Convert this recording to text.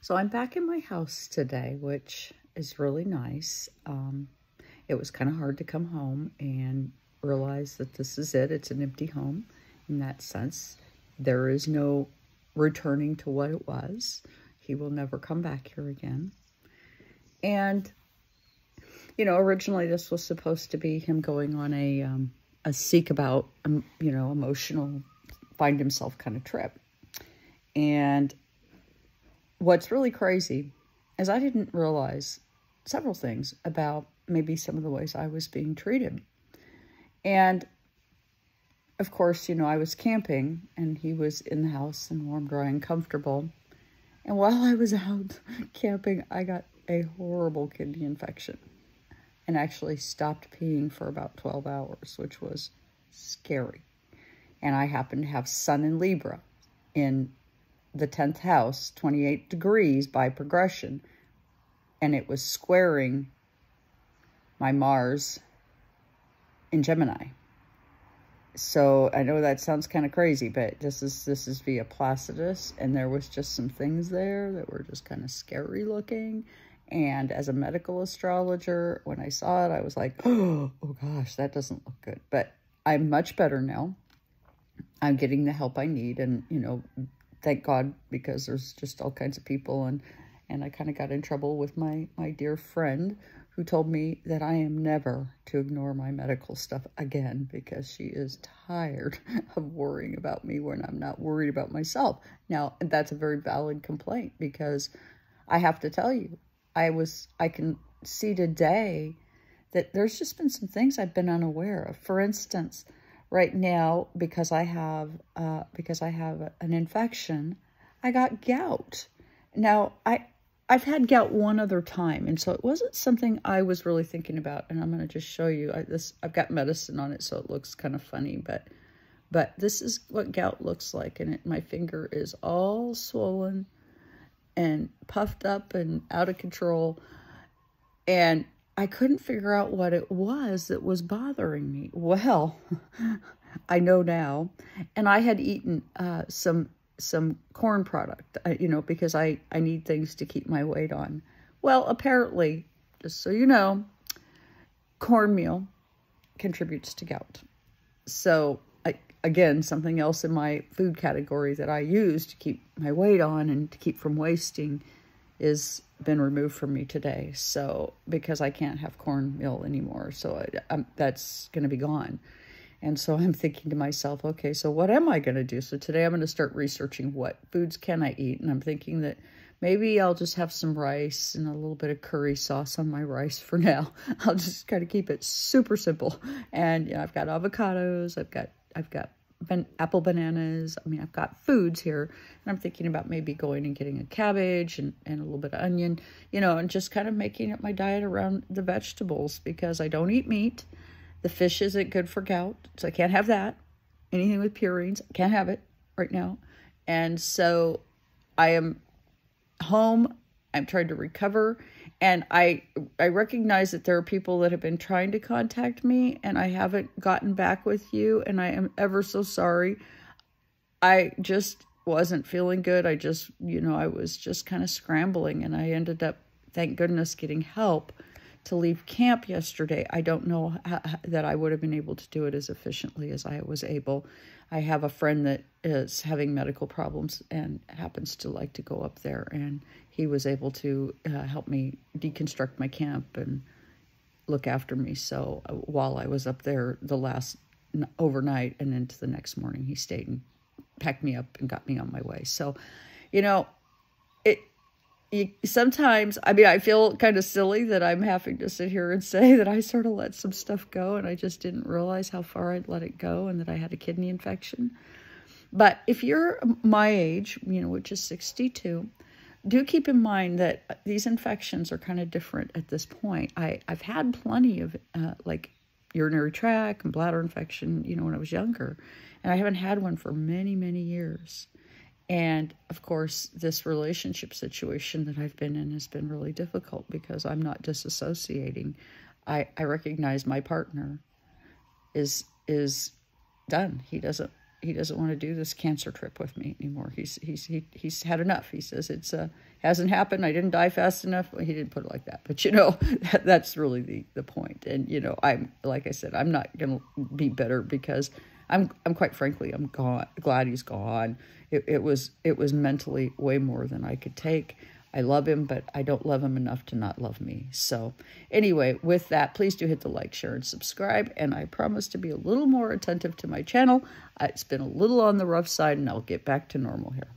So I'm back in my house today, which is really nice. It was kind of hard to come home and realize that this is it. It's an empty home in that sense. There is no returning to what it was. He will never come back here again. And, you know, originally this was supposed to be him going on a seek about, you know, emotional, find himself kind of trip. And what's really crazy is I didn't realize several things about maybe some of the ways I was being treated. And of course, you know, I was camping and he was in the house and warm, dry, and comfortable. And while I was out camping, I got a horrible kidney infection and actually stopped peeing for about 12 hours, which was scary. And I happened to have Sun in Libra in the 10th house, 28 degrees by progression, and it was squaring my Mars in Gemini. So I know that sounds kind of crazy, but this is via Placidus, and there was just some things there that were just kind of scary looking. And as a medical astrologer, when I saw it, I was like, oh gosh, that doesn't look good. But I'm much better now. I'm getting the help I need, and you know, thank God, because there's just all kinds of people, and I kind of got in trouble with my dear friend who told me that I am never to ignore my medical stuff again because she is tired of worrying about me when I'm not worried about myself. Now, that's a very valid complaint because I have to tell you, I can see today that there's just been some things I've been unaware of. For instance, right now, because I have an infection, I got gout. Now, I've had gout one other time, and so it wasn't something I was really thinking about. And I'm going to just show you. I've got medicine on it, so it looks kind of funny, but this is what gout looks like, and my finger is all swollen and puffed up and out of control, and I couldn't figure out what it was that was bothering me. Well, I know now. And I had eaten some corn product, you know, because I need things to keep my weight on. Well, apparently, just so you know, cornmeal contributes to gout. So, again, something else in my food category that I use to keep my weight on and to keep from wasting is been removed from me today. So because I can't have cornmeal anymore, so that's going to be gone. And so I'm thinking to myself, okay, so what am I going to do? So today I'm going to start researching what foods can I eat, and I'm thinking that maybe I'll just have some rice and a little bit of curry sauce on my rice for now. I'll just kind of keep it super simple. And you know, I've got avocados, I've got apple bananas. I mean, I've got foods here, and I'm thinking about maybe going and getting a cabbage and a little bit of onion, you know, and just kind of making up my diet around the vegetables because I don't eat meat. The fish isn't good for gout, so I can't have that. Anything with purines, I can't have it right now. And so I am home. I'm trying to recover. And I recognize that there are people that have been trying to contact me, and I haven't gotten back with you, and I am ever so sorry. I just wasn't feeling good. I just, you know, I was just kind of scrambling, and I ended up, thank goodness, getting help to leave camp yesterday. I don't know that I would have been able to do it as efficiently as I was able. I have a friend that is having medical problems and happens to like to go up there, and he was able to help me deconstruct my camp and look after me. So while I was up there the last overnight and into the next morning, he stayed and packed me up and got me on my way. So, you know, sometimes, I mean, I feel kind of silly that I'm having to sit here and say that I sort of let some stuff go and I just didn't realize how far I'd let it go and that I had a kidney infection. But if you're my age, you know, which is 62, do keep in mind that these infections are kind of different at this point. I've had plenty of like urinary tract and bladder infection, you know, when I was younger, and I haven't had one for many, many years. And of course, this relationship situation that I've been in has been really difficult because I'm not disassociating. I recognize my partner is done. He doesn't he doesn't want to do this cancer trip with me anymore. He's had enough. He says it's hasn't happened. I didn't die fast enough. Well, he didn't put it like that, but you know, that's really the point. And you know, I'm like I said, I'm not gonna be bitter because I'm quite frankly, I'm glad he's gone. It was mentally way more than I could take. I love him, but I don't love him enough to not love me. So anyway, with that, please do hit the like, share, and subscribe. And I promise to be a little more attentive to my channel. It's been a little on the rough side, and I'll get back to normal here.